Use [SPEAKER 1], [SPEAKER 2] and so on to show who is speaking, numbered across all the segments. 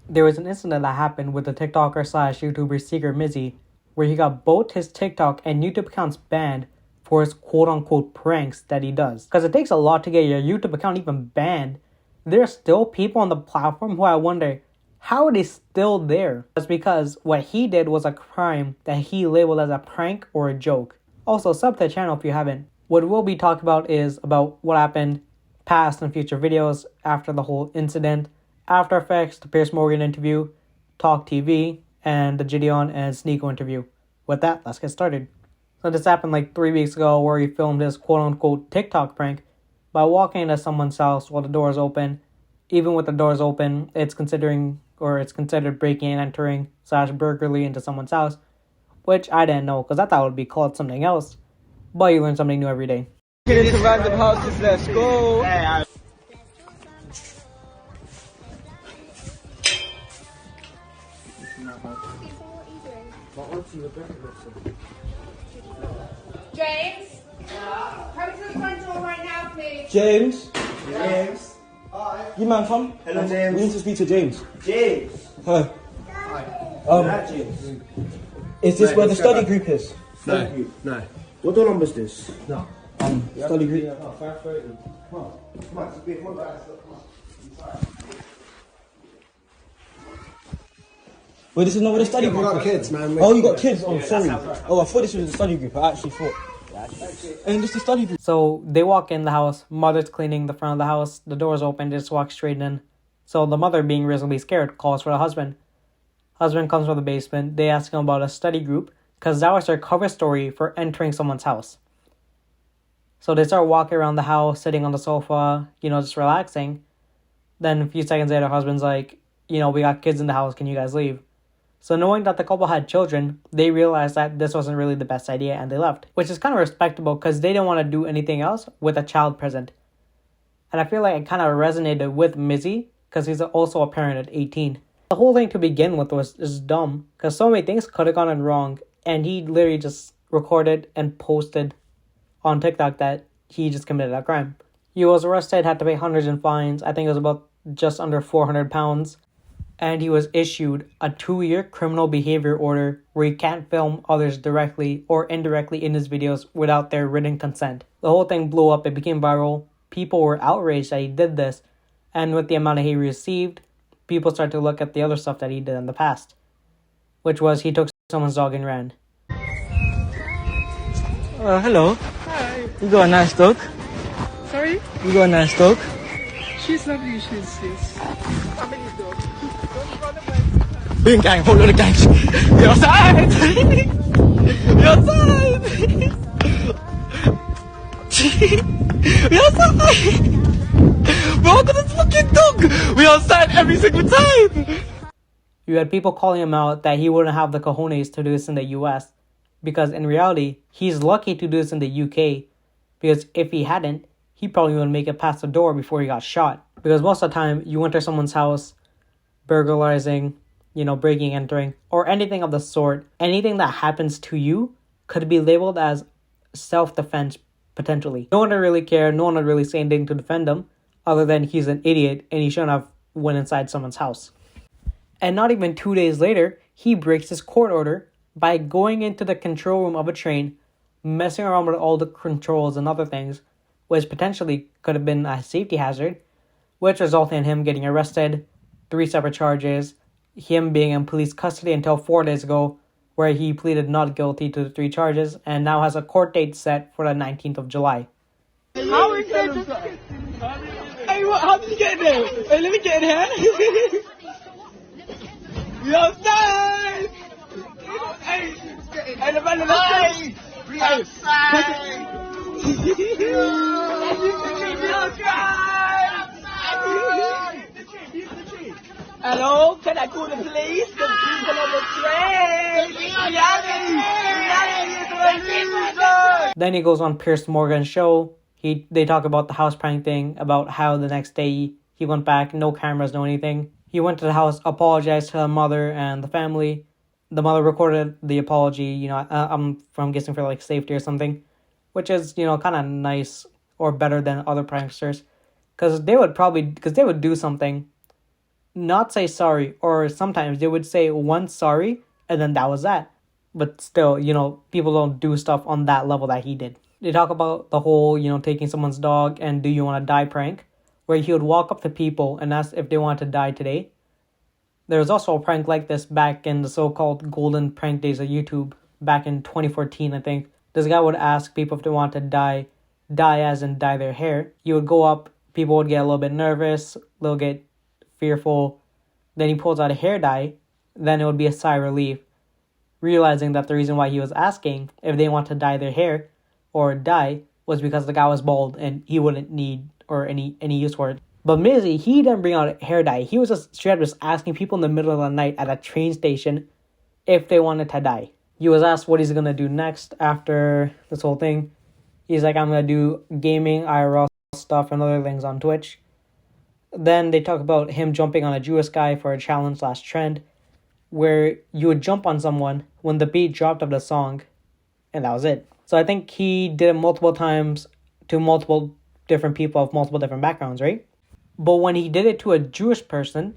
[SPEAKER 1] there was an incident that happened with the TikToker slash YouTuber Seeker Mizzy, where he got both his TikTok and YouTube accounts banned for his quote-unquote pranks that he does. Because it takes a lot to get your YouTube account even banned. There are still people on the platform who I wonder, how are they still there? That's because what he did was a crime that he labeled as a prank or a joke. Also, sub to the channel if you haven't. What we'll be talking about is about what happened past and future videos after the whole incident, After Effects, the Piers Morgan interview, Talk TV, and the Gideon and Sneeko interview. With that, let's get started. So this happened like 3 weeks ago where he filmed his quote-unquote TikTok prank by walking into someone's house while the doors open. Even with the doors open, it's considered breaking and entering / burglary into someone's house, which I didn't know because I thought it would be called something else. But you learn something new every day.
[SPEAKER 2] Get into random houses, let's go!
[SPEAKER 3] James? Come to the front door right now, please.
[SPEAKER 4] James?
[SPEAKER 5] James.
[SPEAKER 4] You man come.
[SPEAKER 5] Hello, James.
[SPEAKER 4] We need to speak to James.
[SPEAKER 5] James.
[SPEAKER 4] Hi.
[SPEAKER 5] That James.
[SPEAKER 4] Is this where the study group is?
[SPEAKER 5] No. No. What door number is this?
[SPEAKER 4] No. Study group.
[SPEAKER 5] No, 5:30. Come on. Come on. It's a big one, guys. Come on.
[SPEAKER 4] Wait, this is not where the study
[SPEAKER 5] Yeah, we
[SPEAKER 4] group
[SPEAKER 5] got
[SPEAKER 4] is?
[SPEAKER 5] kids, man.
[SPEAKER 4] Oh, you got kids? Oh, sorry. Oh, I thought this was the study group. I actually thought. And this is the study group.
[SPEAKER 1] So they walk in the house, mother's cleaning the front of the house, the door's open, they just walk straight in. So the mother, being reasonably scared, calls for the husband. Husband comes from the basement, they ask him about a study group, because that was their cover story for entering someone's house. So they start walking around the house, sitting on the sofa, just relaxing. Then a few seconds later, husband's like, we got kids in the house, can you guys leave? So knowing that the couple had children, they realized that this wasn't really the best idea and they left. Which is kind of respectable because they didn't want to do anything else with a child present. And I feel like it kind of resonated with Mizzy because he's also a parent at 18. The whole thing to begin with was just dumb because so many things could have gone wrong. And he literally just recorded and posted on TikTok that he just committed a crime. He was arrested, had to pay hundreds in fines. I think it was about just under £400. And he was issued a 2-year criminal behavior order where he can't film others directly or indirectly in his videos without their written consent. The whole thing blew up, it became viral, people were outraged that he did this, and with the amount of hate he received, people started to look at the other stuff that he did in the past, which was he took someone's dog and ran.
[SPEAKER 4] Hello.
[SPEAKER 2] Hi.
[SPEAKER 4] You got a nice dog.
[SPEAKER 2] Sorry?
[SPEAKER 4] You got a nice dog.
[SPEAKER 2] She's lovely, she's family dog. Don't run away.
[SPEAKER 4] Being gang, hold on the gang. We're outside. We're outside. We're outside. We're out this fucking dog. We're outside every single time.
[SPEAKER 1] You had people calling him out that he wouldn't have the cojones to do this in the US, because in reality, he's lucky to do this in the UK, because if he hadn't, he probably wouldn't make it past the door before he got shot. Because most of the time, you enter someone's house, burglarizing, breaking, entering, or anything of the sort, anything that happens to you could be labeled as self-defense, potentially. No one would really care, no one would really say anything to defend him, other than he's an idiot and he shouldn't have went inside someone's house. And not even 2 days later, he breaks his court order by going into the control room of a train, messing around with all the controls and other things, which potentially could have been a safety hazard, which resulted in him getting arrested, 3 separate charges, him being in police custody until 4 days ago, where he pleaded not guilty to the 3 charges, and now has a court date set for the 19th of July.
[SPEAKER 2] How is that? Hey, how did you get in there? Hey, let me get in here. We outside! Hey, the man in the side! We outside! Hello, can I call the police? The people on the train!
[SPEAKER 1] Then he goes on Piers Morgan's show. They talk about the house prank thing, about how the next day he went back, no cameras, no anything. He went to the house, apologized to the mother and the family. The mother recorded the apology, I'm guessing for like safety or something, which is, kind of nice or better than other pranksters. Because they would do something not say sorry, or sometimes they would say one sorry and then that was that. But still, people don't do stuff on that level that he did. They talk about the whole, taking someone's dog and do you want to die prank, where he would walk up to people and ask if they want to die today. There was also a prank like this back in the so-called golden prank days of YouTube, back in 2014, I think. This guy would ask people if they want to die as in dye their hair. He would go up, people would get a little bit nervous, a little get fearful. Then he pulls out a hair dye, then it would be a sigh of relief, realizing that the reason why he was asking if they want to dye their hair or dye was because the guy was bald and he wouldn't need or any use for it. But Mizzy, he didn't bring out a hair dye. He was just straight up just asking people in the middle of the night at a train station if they wanted to dye. He was asked what he's going to do next after this whole thing. He's like, I'm going to do gaming, IRL stuff, and other things on Twitch. Then they talk about him jumping on a Jewish guy for a challenge/trend, where you would jump on someone when the beat dropped of the song, and that was it. So I think he did it multiple times to multiple different people of multiple different backgrounds, right? But when he did it to a Jewish person,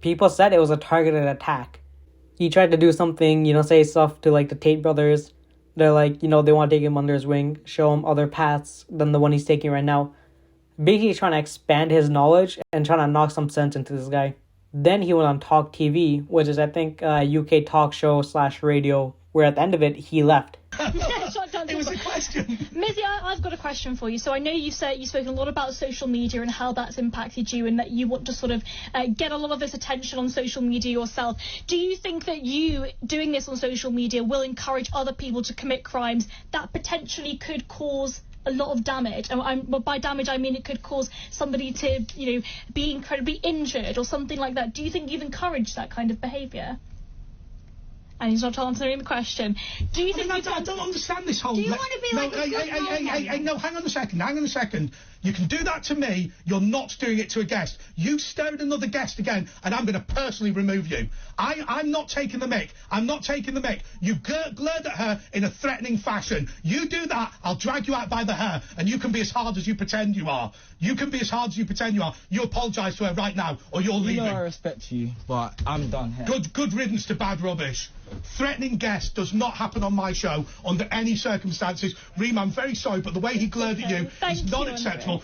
[SPEAKER 1] people said it was a targeted attack. He tried to do something, say stuff to like the Tate brothers. They're like, they want to take him under his wing, show him other paths than the one he's taking right now. Basically trying to expand his knowledge and trying to knock some sense into this guy. Then he went on Talk TV, which is I think a UK talk show / radio, where at the end of it, he left.
[SPEAKER 6] It was a question. Mizzy, I've got a question for you. So I know you've spoken a lot about social media and how that's impacted you and that you want to sort of get a lot of this attention on social media yourself. Do you think that you doing this on social media will encourage other people to commit crimes that potentially could cause a lot of damage? And by damage, I mean it could cause somebody to, be incredibly injured or something like that. Do you think you've encouraged that kind of behaviour? And he's not answering the question. Do you think
[SPEAKER 7] I don't understand this whole...
[SPEAKER 3] Do you want to be like a good role model?
[SPEAKER 7] Hey, no, hang on a second. You can do that to me, you're not doing it to a guest. You stare at another guest again, and I'm going to personally remove you. I'm not taking the mick. You glared at her in a threatening fashion. You do that, I'll drag you out by the hair, and you can be as hard as you pretend you are. You apologise to her right now, or you're leaving.
[SPEAKER 2] I respect you, but I'm done here.
[SPEAKER 7] Good riddance to bad rubbish. Threatening guests does not happen on my show under any circumstances. Reem, I'm very sorry, but the way he glared at you is not acceptable.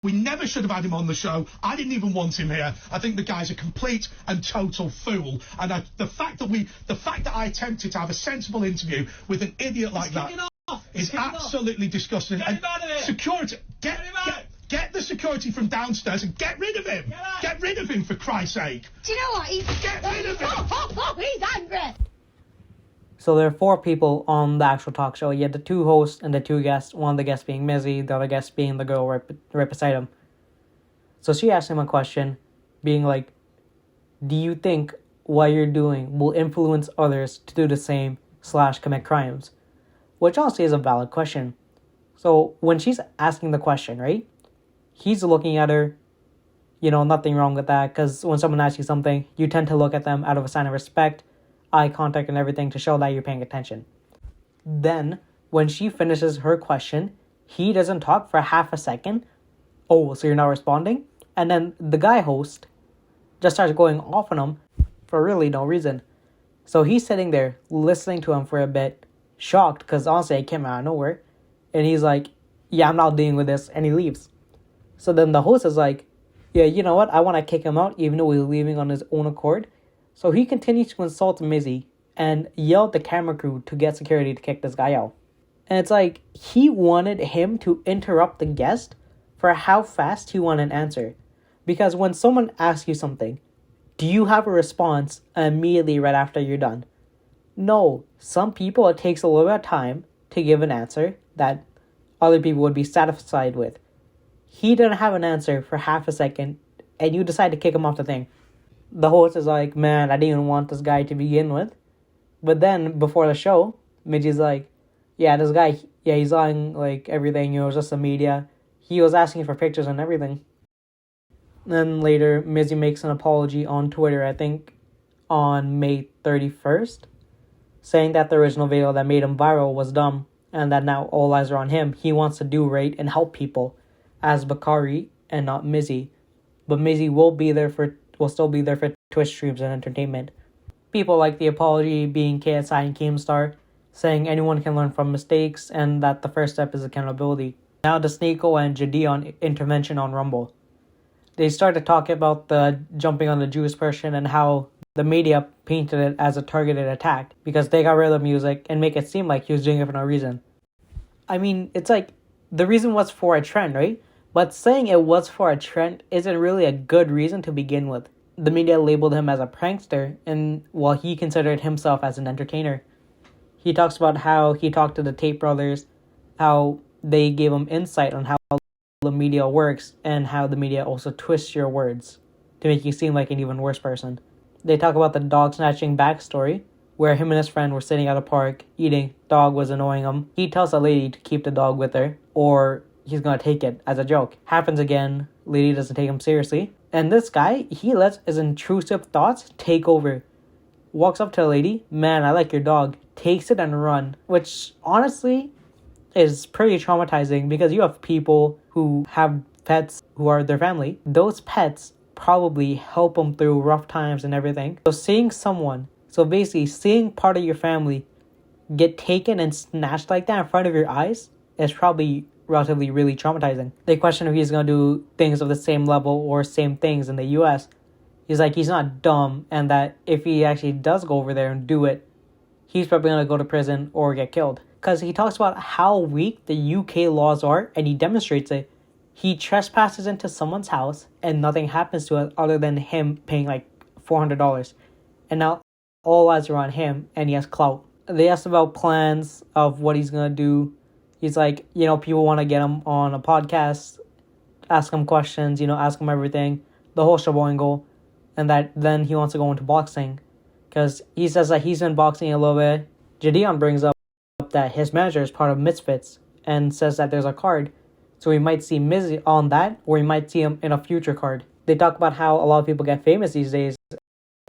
[SPEAKER 7] We never should have had him on the show. I didn't even want him here. I think the guy's a complete and total fool. And the fact that I attempted to have a sensible interview with an idiot like that is absolutely disgusting.
[SPEAKER 4] Get him out of here.
[SPEAKER 7] Security, get the security from downstairs and get rid of him. Get rid of him, for Christ's sake.
[SPEAKER 3] Do you know what?
[SPEAKER 7] Get rid of him.
[SPEAKER 3] He's angry.
[SPEAKER 1] So there are 4 people on the actual talk show. You had the 2 hosts and the 2 guests. One of the guests being Mizzy, the other guest being the girl right beside him. So she asked him a question, being like, do you think what you're doing will influence others to do the same / commit crimes? Which honestly is a valid question. So when she's asking the question, right? He's looking at her, nothing wrong with that, because when someone asks you something, you tend to look at them out of a sign of respect, eye contact and everything to show that you're paying attention. Then, when she finishes her question, he doesn't talk for half a second. Oh, so you're not responding? And then the guy host just starts going off on him for really no reason. So he's sitting there listening to him for a bit, shocked, because honestly it came out of nowhere. And he's like, yeah, I'm not dealing with this, and he leaves. So then the host is like, yeah, you know what? I want to kick him out, even though he's leaving on his own accord. So he continues to insult Mizzy and yell at the camera crew to get security to kick this guy out. And it's like, he wanted him to interrupt the guest for how fast he wanted an answer. Because when someone asks you something, do you have a response immediately right after you're done? No. Some people, it takes a little bit of time to give an answer that other people would be satisfied with. He didn't have an answer for half a second, and you decide to kick him off the thing. The host is like, man, I didn't even want this guy to begin with. But then, before the show, Mizzy's like, yeah, this guy, he's lying, like, everything, just the media. He was asking for pictures and everything. Then later, Mizzy makes an apology on Twitter, I think, on May 31st, saying that the original video that made him viral was dumb, and that now all eyes are on him. He wants to do right and help people, as Bakari and not Mizzy. But Mizzy will be there for will still be there for Twitch streams and entertainment. People like the apology being KSI and Keemstar, saying anyone can learn from mistakes and that the first step is accountability. Now the Snako and Jadeon intervention on Rumble. They started talking about the jumping on the Jewish person and how the media painted it as a targeted attack because they got rid of the music and make it seem like he was doing it for no reason. I mean, it's like, the reason was for a trend, right? But saying it was for a trend isn't really a good reason to begin with. The media labeled him as a prankster, and while he considered himself as an entertainer. He talks about how he talked to the Tate brothers, how they gave him insight on how the media works, and how the media also twists your words to make you seem like an even worse person. They talk about the dog snatching backstory, where him and his friend were sitting at a park, eating, dog was annoying him. He tells a lady to keep the dog with her, or he's gonna take it as a joke. Happens again, lady doesn't take him seriously. And this guy, he lets his intrusive thoughts take over. Walks up to a lady, man, I like your dog. Takes it and run. Which, honestly, is pretty traumatizing because you have people who have pets who are their family. Those pets probably help them through rough times and everything. So basically, seeing part of your family get taken and snatched like that in front of your eyes is probably relatively really traumatizing. They question if he's going to do things of the same level or same things in the US. He's like, he's not dumb, and that if he actually does go over there and do it, he's probably going to go to prison or get killed. Because he talks about how weak the UK laws are, and he demonstrates it. He trespasses into someone's house, and nothing happens to it other than him paying like $400. And now all eyes are on him, and he has clout. They asked about plans of what he's going to do. He's like, people want to get him on a podcast, ask him questions, ask him everything, the whole sheboingo, and that then he wants to go into boxing. Because he says that he's been boxing a little bit. Jadeon brings up that his manager is part of Misfits and says that there's a card. So we might see Mizzy on that, or we might see him in a future card. They talk about how a lot of people get famous these days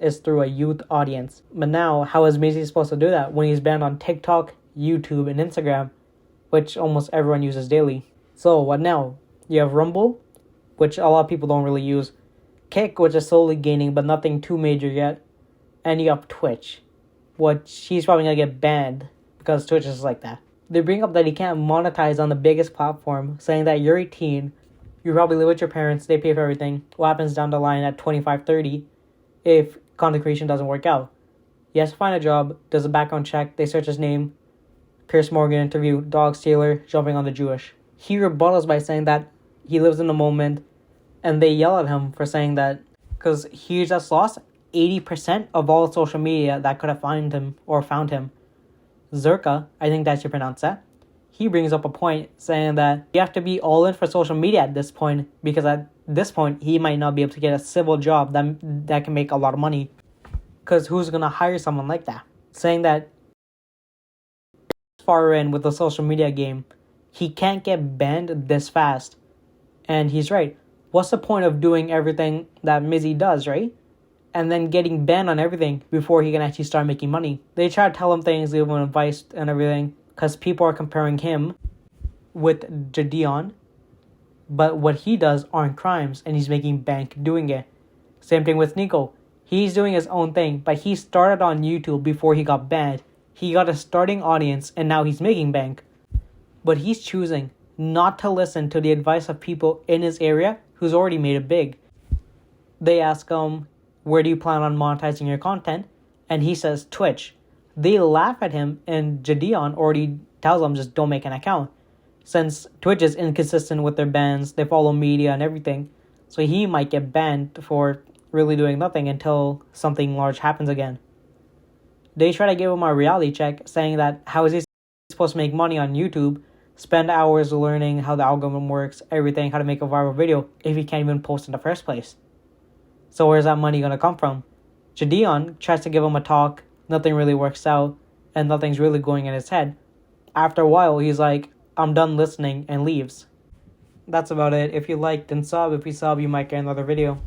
[SPEAKER 1] is through a youth audience. But now, how is Mizzy supposed to do that when he's banned on TikTok, YouTube, and Instagram, which almost everyone uses daily? So what now? You have Rumble, which a lot of people don't really use. Kick, which is slowly gaining, but nothing too major yet. And you have Twitch, which he's probably going to get banned because Twitch is like that. They bring up that he can't monetize on the biggest platform, saying that you're 18, you probably live with your parents, they pay for everything. What happens down the line at 25, 30 if content creation doesn't work out? He has to find a job, does a background check, they search his name, Pierce Morgan interview, dog stealer, jumping on the Jewish. He rebuttals by saying that he lives in the moment, and they yell at him for saying that because he just lost 80% of all social media that could have found him. Zerka, I think that's how you pronounce that. He brings up a point saying that you have to be all in for social media at this point, because at this point he might not be able to get a civil job that can make a lot of money. Because who's gonna hire someone like that? Saying that far in with the social media game, he can't get banned this fast. And he's right. What's the point of doing everything that Mizzy does, right? And then getting banned on everything before he can actually start making money. They try to tell him things, give him advice and everything, because people are comparing him with Jadeon, but what he does aren't crimes, and he's making bank doing it. Same thing with Nico. He's doing his own thing, but he started on YouTube before he got banned. He got a starting audience, and now he's making bank. But he's choosing not to listen to the advice of people in his area who's already made it big. They ask him, where do you plan on monetizing your content? And he says Twitch. They laugh at him, and Jadeon already tells them just don't make an account. Since Twitch is inconsistent with their bans, they follow media and everything, so he might get banned for really doing nothing until something large happens again. They try to give him a reality check, saying that how is he supposed to make money on YouTube, spend hours learning how the algorithm works, everything, how to make a viral video, if he can't even post in the first place. So where's that money going to come from? Jadeon tries to give him a talk, nothing really works out, and nothing's really going in his head. After a while, he's like, I'm done listening, and leaves. That's about it. If you liked, then sub. If you sub, you might get another video.